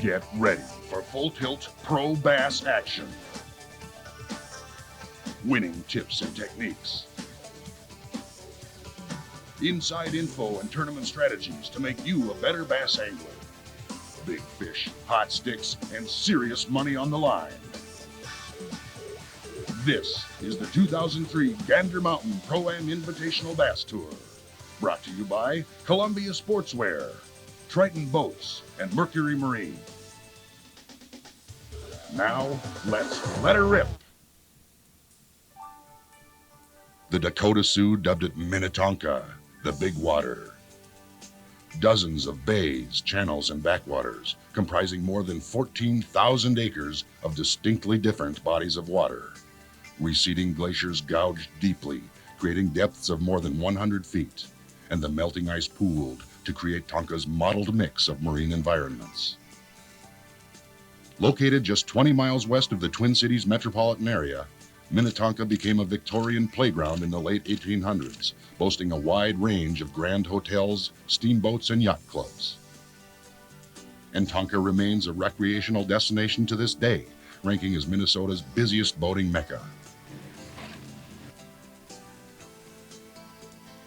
Get ready for full tilt pro bass action. Winning tips and techniques. Inside info and tournament strategies to make you a better bass angler. Big fish, hot sticks, and serious money on the line. This is the 2003 Gander Mountain Pro-Am Invitational Bass Tour. Brought to you by Columbia Sportswear, Triton Boats, and Mercury Marine. Now, let's let her rip. The Dakota Sioux dubbed it Minnetonka, the Big Water. Dozens of bays, channels, and backwaters, comprising more than 14,000 acres of distinctly different bodies of water. Receding glaciers gouged deeply, creating depths of more than 100 feet, and the melting ice pooled to create Tonka's mottled mix of marine environments. Located just 20 miles west of the Twin Cities metropolitan area, Minnetonka became a Victorian playground in the late 1800s, boasting a wide range of grand hotels, steamboats, and yacht clubs. And Tonka remains a recreational destination to this day, ranking as Minnesota's busiest boating mecca.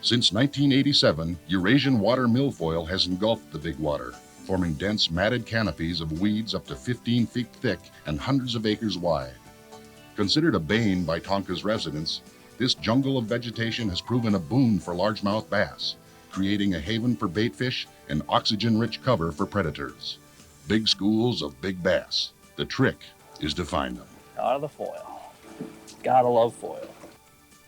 Since 1987, Eurasian water milfoil has engulfed the Big Water, forming dense matted canopies of weeds up to 15 feet thick and hundreds of acres wide. Considered a bane by Tonka's residents, this jungle of vegetation has proven a boon for largemouth bass, creating a haven for baitfish and oxygen-rich cover for predators. Big schools of big bass. The trick is to find them. Out of the foil. Gotta love foil.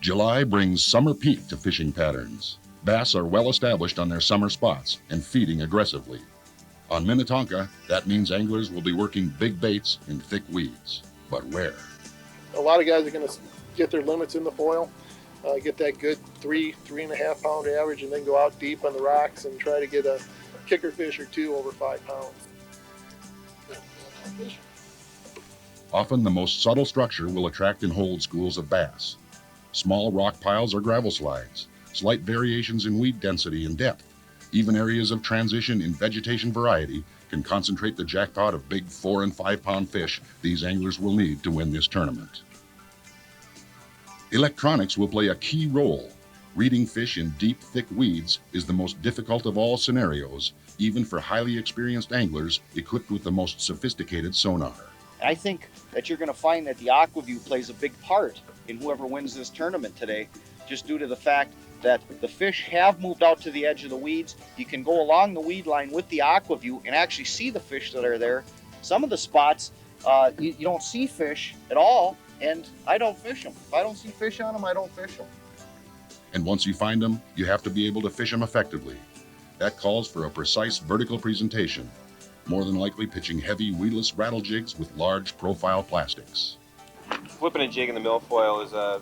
July brings summer peak to fishing patterns. Bass are well established on their summer spots and feeding aggressively. On Minnetonka, that means anglers will be working big baits in thick weeds. But where? A lot of guys are going to get their limits in the foil, get that good 3.5 pound average, and then go out deep on the rocks and try to get a kicker fish or two over 5 pounds. Often the most subtle structure will attract and hold schools of bass. Small rock piles or gravel slides, slight variations in weed density and depth, even areas of transition in vegetation variety can concentrate the jackpot of big 4 and 5 pound fish these anglers will need to win this tournament. Electronics will play a key role. Reading fish in deep, thick weeds is the most difficult of all scenarios, even for highly experienced anglers equipped with the most sophisticated sonar. I think that you're going to find that the AquaView plays a big part in whoever wins this tournament today, just due to the fact that the fish have moved out to the edge of the weeds. You can go along the weed line with the AquaView and actually see the fish that are there. Some of the spots, you don't see fish at all, and I don't fish them. If I don't see fish on them, I don't fish them. And once you find them, you have to be able to fish them effectively. That calls for a precise vertical presentation, more than likely pitching heavy weedless rattle jigs with large profile plastics. Flipping a jig in the milfoil is a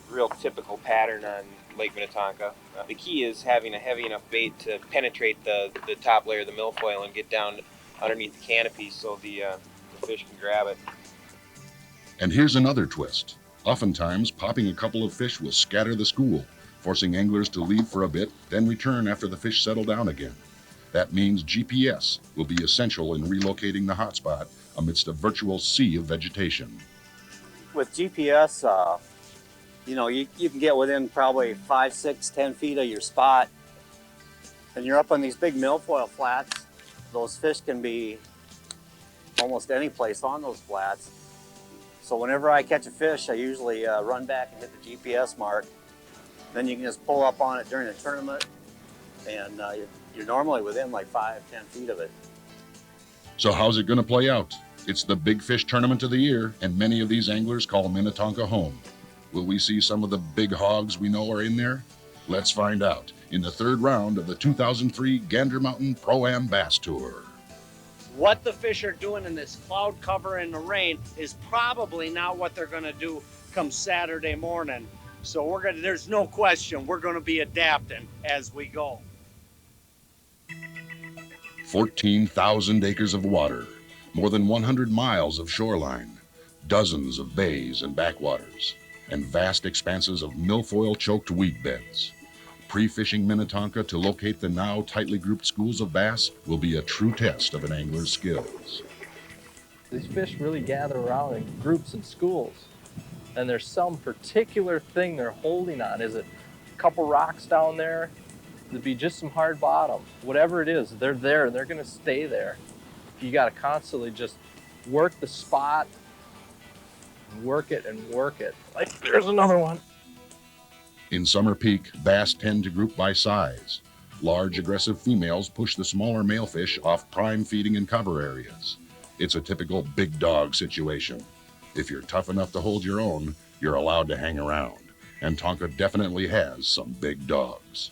real typical pattern on Lake Minnetonka. The key is having a heavy enough bait to penetrate the top layer of the milfoil and get down underneath the canopy so the fish can grab it. And here's another twist. Oftentimes, popping a couple of fish will scatter the school, forcing anglers to leave for a bit, then return after the fish settle down again. That means GPS will be essential in relocating the hotspot amidst a virtual sea of vegetation. With GPS, you can get within probably 5, 6, 10 feet of your spot, and you're up on these big milfoil flats. Those fish can be almost any place on those flats. So whenever I catch a fish, I usually run back and hit the GPS mark. Then you can just pull up on it during the tournament, and you're normally within like 5, 10 feet of it. So how's it going to play out? It's the big fish tournament of the year, and many of these anglers call Minnetonka home. Will we see some of the big hogs we know are in there? Let's find out in the third round of the 2003 Gander Mountain Pro-Am Bass Tour. What the fish are doing in this cloud cover and the rain is probably not what they're going to do come Saturday morning. So there's no question we're going to be adapting as we go. 14,000 acres of water, more than 100 miles of shoreline, dozens of bays and backwaters, and vast expanses of milfoil-choked weed beds. Pre-fishing Minnetonka to locate the now tightly grouped schools of bass will be a true test of an angler's skills. These fish really gather around in groups and schools, and there's some particular thing they're holding on. Is it a couple rocks down there? It'd be just some hard bottom. Whatever it is, they're there and they're gonna stay there. You gotta constantly just work the spot, work it and work it. Like, there's another one. In summer peak, bass tend to group by size. Large, aggressive females push the smaller male fish off prime feeding and cover areas. It's a typical big dog situation. If you're tough enough to hold your own, you're allowed to hang around. And Tonka definitely has some big dogs.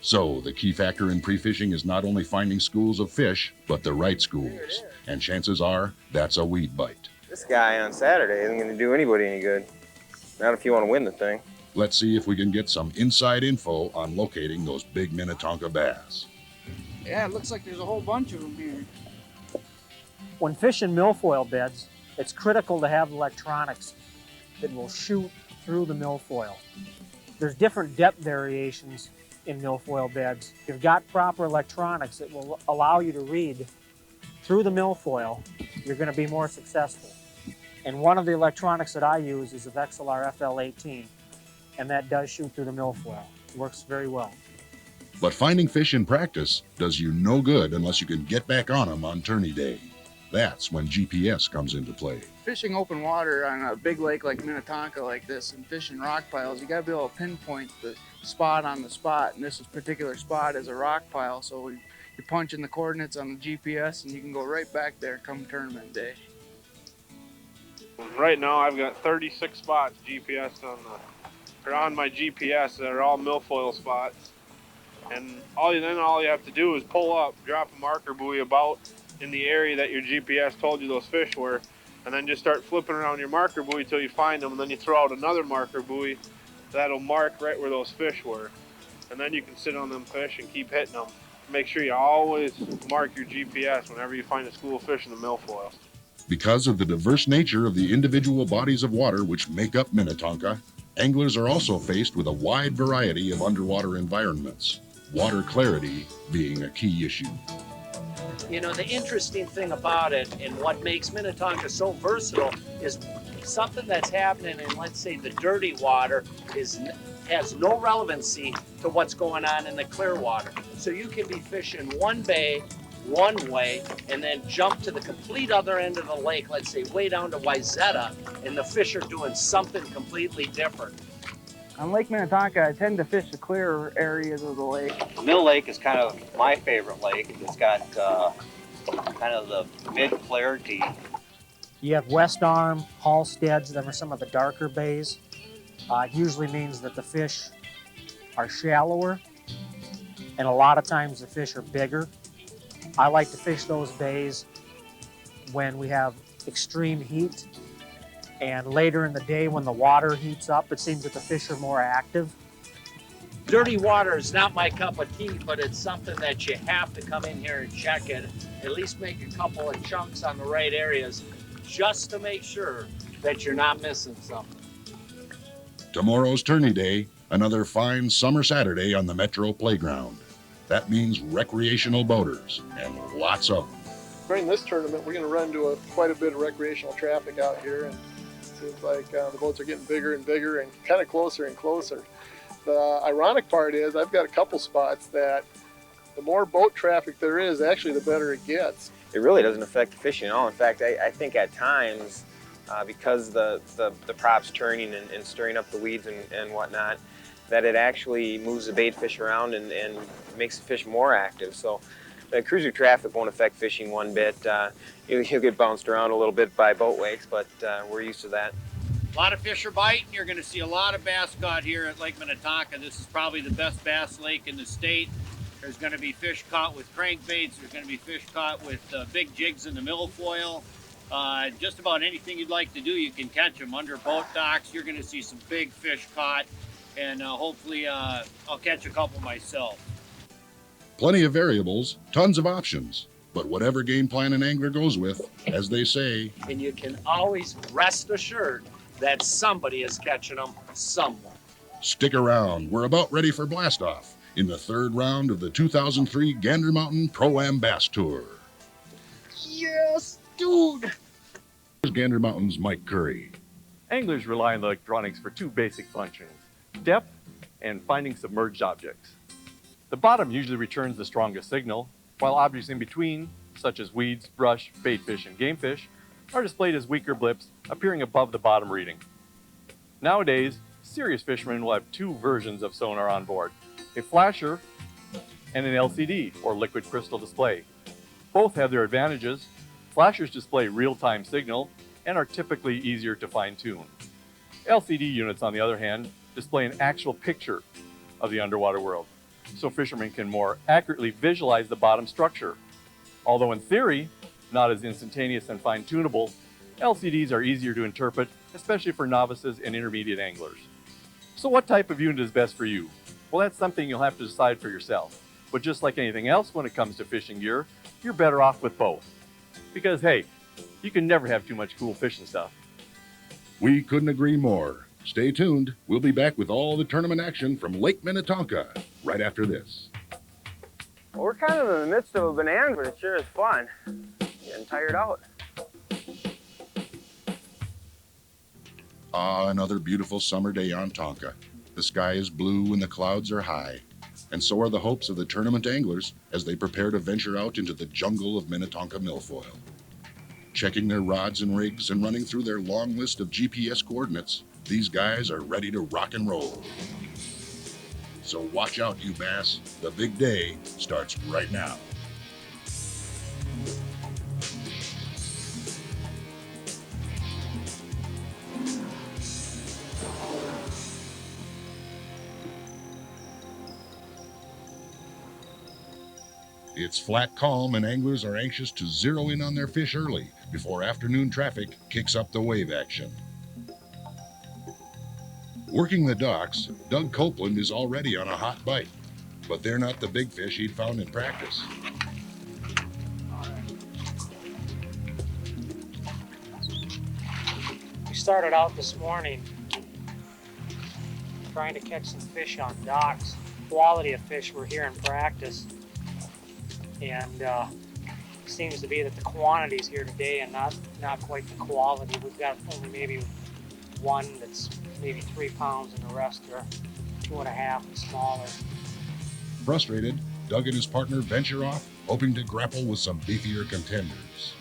So, the key factor in pre-fishing is not only finding schools of fish, but the right schools. And chances are, that's a weed bite. This guy on Saturday isn't going to do anybody any good. Not if you want to win the thing. Let's see if we can get some inside info on locating those big Minnetonka bass. Yeah, it looks like there's a whole bunch of them here. When fishing milfoil beds, it's critical to have electronics that will shoot through the milfoil. There's different depth variations in milfoil beds. If you've got proper electronics that will allow you to read through the milfoil, you're going to be more successful. And one of the electronics that I use is a Vexilar FL18, and that does shoot through the milfoil. It works very well. But finding fish in practice does you no good unless you can get back on them on tourney day. That's when GPS comes into play. Fishing open water on a big lake like Minnetonka like this and fishing rock piles, you gotta be able to pinpoint the spot on the spot. And this particular spot is a rock pile, so you punch in the coordinates on the GPS and you can go right back there come tournament day. Right now I've got 36 spots on my GPS that are all milfoil spots. And all you have to do is pull up, drop a marker buoy about in the area that your GPS told you those fish were, and then just start flipping around your marker buoy till you find them, and then you throw out another marker buoy that'll mark right where those fish were. And then you can sit on them fish and keep hitting them. Make sure you always mark your GPS whenever you find a school of fish in the milfoil. Because of the diverse nature of the individual bodies of water which make up Minnetonka, anglers are also faced with a wide variety of underwater environments, water clarity being a key issue. You know, the interesting thing about it and what makes Minnetonka so versatile is something that's happening in, let's say, the dirty water has no relevancy to what's going on in the clear water. So you can be fishing one bay, one way, and then jump to the complete other end of the lake, let's say way down to Wayzata, and the fish are doing something completely different. On Lake Minnetonka, I tend to fish the clearer areas of the lake. Mill Lake is kind of my favorite lake. It's got kind of the mid-clarity. You have West Arm, Halsteads, them are some of the darker bays. It usually means that the fish are shallower, and a lot of times the fish are bigger. I like to fish those bays when we have extreme heat, and later in the day when the water heats up, it seems that the fish are more active. Dirty water is not my cup of tea, but it's something that you have to come in here and check it, at least make a couple of chunks on the right areas, just to make sure that you're not missing something. Tomorrow's tourney day, another fine summer Saturday on the Metro Playground. That means recreational boaters, and lots of them. During this tournament, we're going to run into quite a bit of recreational traffic out here, and it seems like the boats are getting bigger and bigger and kind of closer and closer. The ironic part is I've got a couple spots that the more boat traffic there is, actually the better it gets. It really doesn't affect the fishing at all. In fact, I think at times, because the prop's turning and stirring up the weeds and whatnot, that it actually moves the bait fish around and makes the fish more active. So the cruiser traffic won't affect fishing one bit. You'll get bounced around a little bit by boat wakes, but we're used to that. A lot of fish are biting. You're going to see a lot of bass caught here at Lake Minnetonka. This is probably the best bass lake in the state. There's going to be fish caught with crankbaits. There's going to be fish caught with big jigs in the milfoil. Just about anything you'd like to do, you can catch them. Under boat docks, you're going to see some big fish caught, and hopefully I'll catch a couple myself. Plenty of variables, tons of options, but whatever game plan an angler goes with, as they say, And you can always rest assured that somebody is catching them somewhere. Stick around, we're about ready for blastoff in the third round of the 2003 Gander Mountain Pro-Am Bass Tour. Yes, dude! Here's Gander Mountain's Mike Curry. Anglers rely on the electronics for two basic functions: depth and finding submerged objects. The bottom usually returns the strongest signal, while objects in between, such as weeds, brush, baitfish, and gamefish, are displayed as weaker blips appearing above the bottom reading. Nowadays, serious fishermen will have two versions of sonar on board: a flasher and an LCD, or liquid crystal display. Both have their advantages. Flashers display real-time signal and are typically easier to fine-tune. LCD units, on the other hand, display an actual picture of the underwater world, so fishermen can more accurately visualize the bottom structure. Although in theory, not as instantaneous and fine-tunable, LCDs are easier to interpret, especially for novices and intermediate anglers. So what type of unit is best for you? Well, that's something you'll have to decide for yourself. But just like anything else when it comes to fishing gear, you're better off with both. Because hey, you can never have too much cool fishing stuff. We couldn't agree more. Stay tuned. We'll be back with all the tournament action from Lake Minnetonka right after this. Well, we're kind of in the midst of a bonanza, but it sure is fun. Getting tired out. Another beautiful summer day on Tonka. The sky is blue and the clouds are high. And so are the hopes of the tournament anglers as they prepare to venture out into the jungle of Minnetonka milfoil. Checking their rods and rigs and running through their long list of GPS coordinates, these guys are ready to rock and roll. So watch out, you bass. The big day starts right now. It's flat calm and anglers are anxious to zero in on their fish early before afternoon traffic kicks up the wave action. Working the docks, Doug Copeland is already on a hot bite, but they're not the big fish he'd found in practice. We started out this morning trying to catch some fish on docks. Quality of fish we're here in practice, and seems to be that the quantity's here today and not quite the quality. We've got only maybe one that's maybe 3 pounds and the rest are 2.5 and smaller. Frustrated, Doug and his partner venture off, hoping to grapple with some beefier contenders.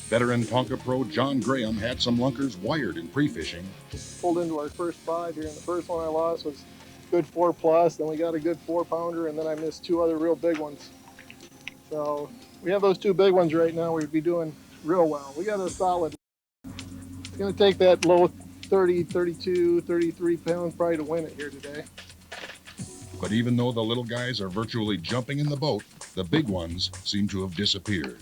Veteran Tonka pro John Graham had some lunkers wired in pre-fishing. Pulled into our first 5 here, and the first one I lost was good 4+, then we got a good 4-pounder, and then I missed 2 other real big ones. So we have those 2 big ones right now. We'd be doing real well. We got a solid. It's gonna take that low 30, 32, 33 pounds probably to win it here today. But even though the little guys are virtually jumping in the boat, the big ones seem to have disappeared.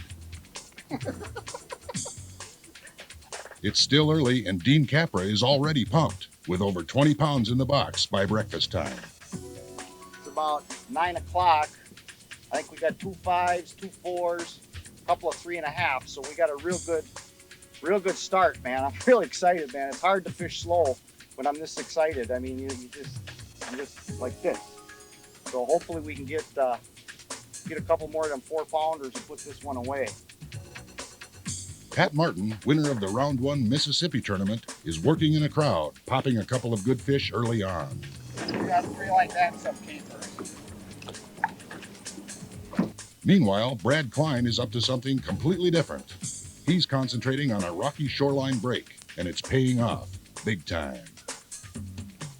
It's still early and Dean Capra is already pumped with over 20 pounds in the box by breakfast time. It's about 9 o'clock. I think we got 2 5s, 2 4s, a couple of 3.5. So we got a real good start, man. I'm really excited, man. It's hard to fish slow when I'm this excited. I mean, I'm just like this. So hopefully we can get a couple more of them 4-pounders and put this one away. Pat Martin, winner of the Round 1 Mississippi tournament, is working in a crowd, popping a couple of good fish early on. We got 3 like that and some capers. Meanwhile, Brad Cline is up to something completely different. He's concentrating on a rocky shoreline break, and it's paying off big time.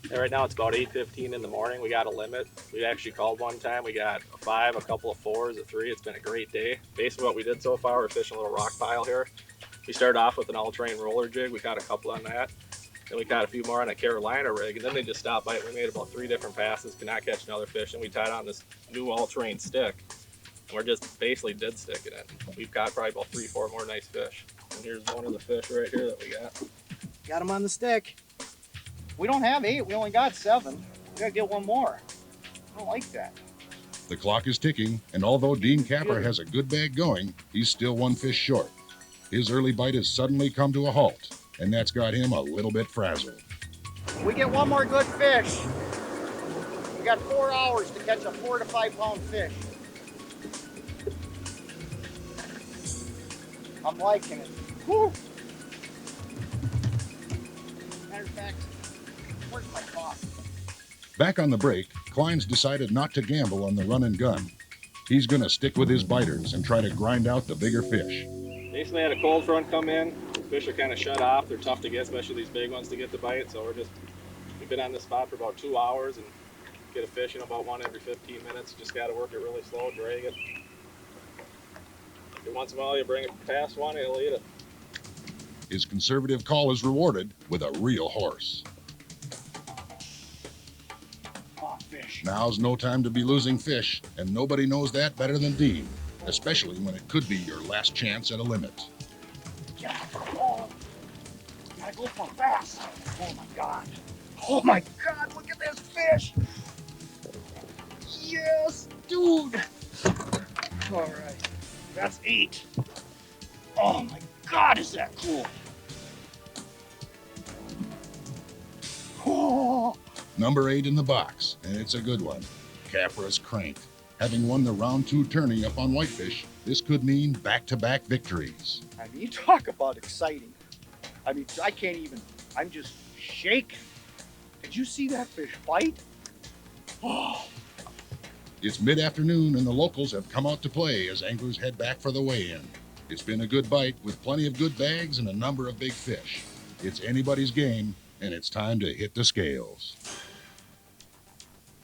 Right now it's about 8:15 in the morning. We got a limit. We actually called one time. We got a 5, a couple of 4s, a 3. It's been a great day. Basically what we did so far, we're fishing a little rock pile here. We started off with an all-terrain roller jig. We caught a couple on that. Then we caught a few more on a Carolina rig, and then they just stopped by. We made about 3 different passes, could not catch another fish, and we tied on this new all-terrain stick. And we're just basically dead sticking it. We've got probably about 3, 4 more nice fish. And here's one of the fish right here that we got. Got them on the stick. We don't have 8, we only got 7. We gotta get one more. I don't like that. The clock is ticking, and although Dean Capper has a good bag going, he's still 1 fish short. His early bite has suddenly come to a halt, and that's got him a little bit frazzled. We get one more good fish. We got 4 hours to catch a 4 to 5 pound fish. I'm liking it. Woo! Matter of fact, where's my coffee? Back on the break, Cline's decided not to gamble on the run and gun. He's going to stick with his biters and try to grind out the bigger fish. Basically had a cold front come in. Fish are kind of shut off. They're tough to get, especially these big ones to get the bite. So we've been on this spot for about 2 hours and get a fish in about one every 15 minutes. Just got to work it really slow, drag it. Every once in a while you bring it past one, he'll eat it. His conservative call is rewarded with a real horse. Oh, fish. Now's no time to be losing fish, and nobody knows that better than Dean, especially when it could be your last chance at a limit. Yeah. Oh. Gotta go for fast. Oh my God. Oh my God, look at this fish. Yes, dude. All right. That's 8. Oh my God, is that cool? Oh. Number 8 in the box, and it's a good one. Capra's Crank. Having won the round 2 tourney up on whitefish, this could mean back-to-back victories. I mean, you talk about exciting. I mean, I can't even, I'm just shaking. Did you see that fish bite? Oh. It's mid-afternoon and the locals have come out to play as anglers head back for the weigh-in. It's been a good bite with plenty of good bags and a number of big fish. It's anybody's game, and it's time to hit the scales.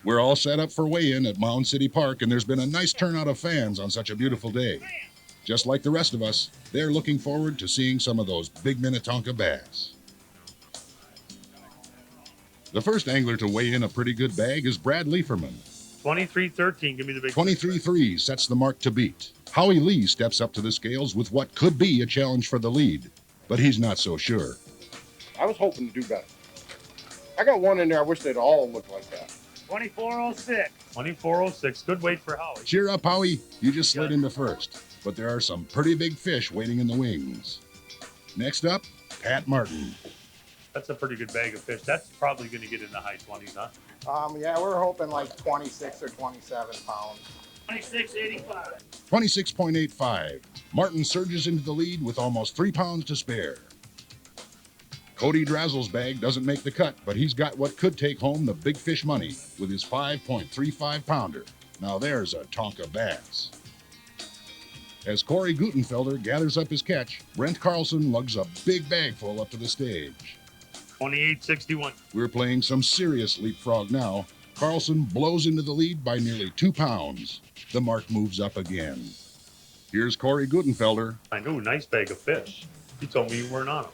We're all set up for weigh-in at Mound City Park, and there's been a nice turnout of fans on such a beautiful day. Just like the rest of us, they're looking forward to seeing some of those big Minnetonka bass. The first angler to weigh in a pretty good bag is Brad Lieferman. 23-13, give me the big 23-3 sets the mark to beat. Howie Lee steps up to the scales with what could be a challenge for the lead, but he's not so sure. I was hoping to do better. I got one in there, I wish they'd all look like that. 24-06. 24-06, good weight for Howie. Cheer up, Howie. You just slid into first, but there are some pretty big fish waiting in the wings. Next up, Pat Martin. That's a pretty good bag of fish. That's probably going to get in the high 20s, huh? Yeah, we're hoping like 26 or 27 pounds. 26.85. 26.85. Martin surges into the lead with almost 3 pounds to spare. Cody Drazel's bag doesn't make the cut, but he's got what could take home the big fish money with his 5.35 pounder. Now there's a Tonka bass. As Corey Gutenfelder gathers up his catch, Brent Carlson lugs a big bag full up to the stage. 28.61. We're playing some serious leapfrog now. Carlson blows into the lead by nearly 2 pounds. The mark moves up again. Here's Corey Gutenfelder. I know, nice bag of fish. You told me you weren't on them.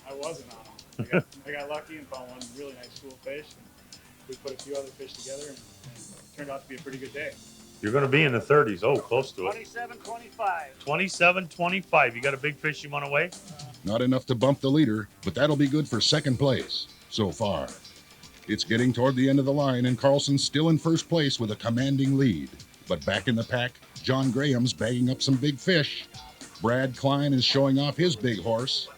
I wasn't on them. I got lucky and found one really nice school fish. And we put a few other fish together and it turned out to be a pretty good day. You're going to be in the 30s. Oh, close to it. 27.25. 27.25. You got a big fish you want to weigh? Not enough to bump the leader, but that'll be good for second place so far. It's getting toward the end of the line, and Carlson's still in first place with a commanding lead. But back in the pack, John Graham's bagging up some big fish. Brad Cline is showing off his big horse,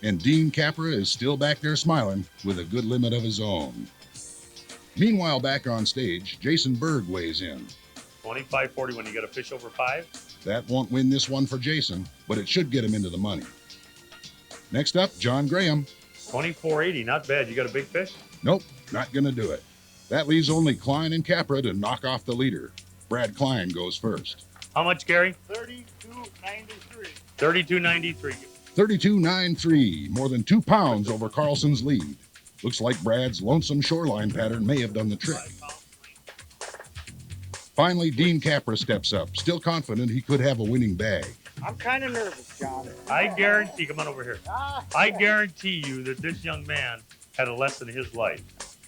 and Dean Capra is still back there smiling with a good limit of his own. Meanwhile, back on stage, Jason Berg weighs in. 25.40 when you got a fish over 5. That won't win this one for Jason, but it should get him into the money. Next up, John Graham. 24.80, not bad. You got a big fish? Nope, not gonna do it. That leaves only Cline and Capra to knock off the leader. Brad Cline goes first. How much, Gary? 32.93. 32.93. 32.93, more than 2 pounds over Carlson's lead. Looks like Brad's lonesome shoreline pattern may have done the trick. Finally, Dean Capra steps up, still confident he could have a winning bag. I'm kind of nervous, John. I guarantee, come on over here. I guarantee you that this young man had a lesson in his life.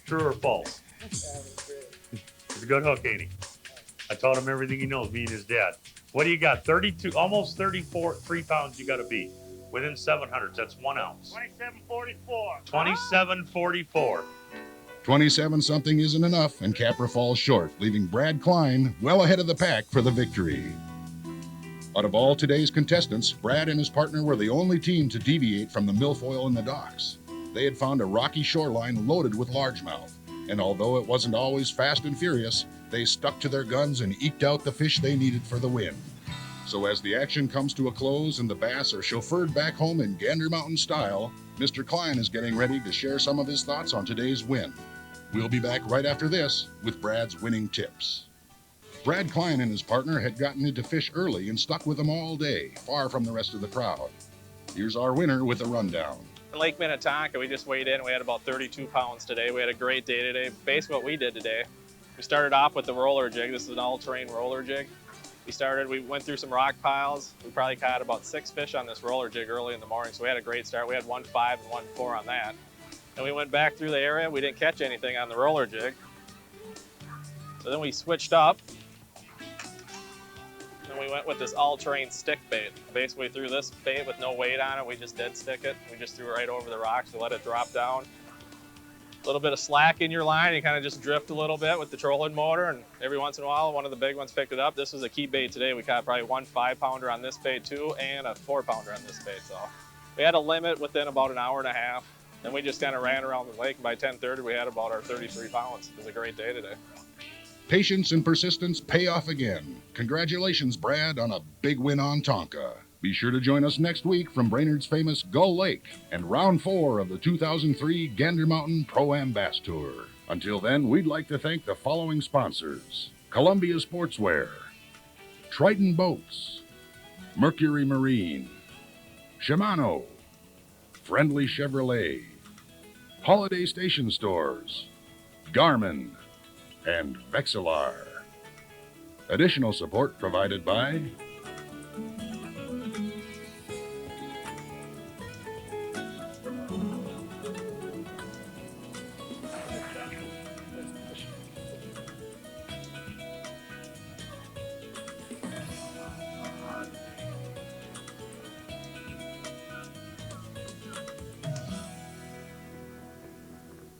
True or false? He's a good hook, ain't he? I taught him everything he knows, me and his dad. What do you got? 32, almost 34, 3 pounds you got to beat. Within 700s, that's 1 ounce. 27.44. 27.44. 27-something isn't enough, and Capra falls short, leaving Brad Cline well ahead of the pack for the victory. Out of all today's contestants, Brad and his partner were the only team to deviate from the milfoil in the docks. They had found a rocky shoreline loaded with largemouth, and although it wasn't always fast and furious, they stuck to their guns and eked out the fish they needed for the win. So as the action comes to a close and the bass are chauffeured back home in Gander Mountain style, Mr. Cline is getting ready to share some of his thoughts on today's win. We'll be back right after this with Brad's winning tips. Brad Cline and his partner had gotten into fish early and stuck with them all day, far from the rest of the crowd. Here's our winner with a rundown. In Lake Minnetonka, we just weighed in. We had about 32 pounds today. We had a great day today. Basically what we did today, we started off with the roller jig. This is an all-terrain roller jig. We went through some rock piles. We probably caught about 6 fish on this roller jig early in the morning, so we had a great start. We had 1.5 and 1.4 on that. And we went back through the area. We didn't catch anything on the roller jig. So then we switched up, and we went with this all-terrain stick bait. Basically threw this bait with no weight on it. We just dead stick it. We just threw it right over the rocks to let it drop down. A little bit of slack in your line, you kind of just drift a little bit with the trolling motor, and every once in a while one of the big ones picked it up. This was a key bait today. We caught probably 1 5-pounder on this bait too, and a 4-pounder on this bait. So we had a limit within about an hour and a half, and we just kind of ran around the lake. By 10:30 we had about our 33 pounds. It was a great day today. Patience and persistence pay off again. Congratulations, Brad, on a big win on Tonka. Be sure to join us next week from Brainerd's famous Gull Lake and round 4 of the 2003 Gander Mountain Pro-Am Bass Tour. Until then, we'd like to thank the following sponsors: Columbia Sportswear, Triton Boats, Mercury Marine, Shimano, Friendly Chevrolet, Holiday Station Stores, Garmin, and Vexilar. Additional support provided by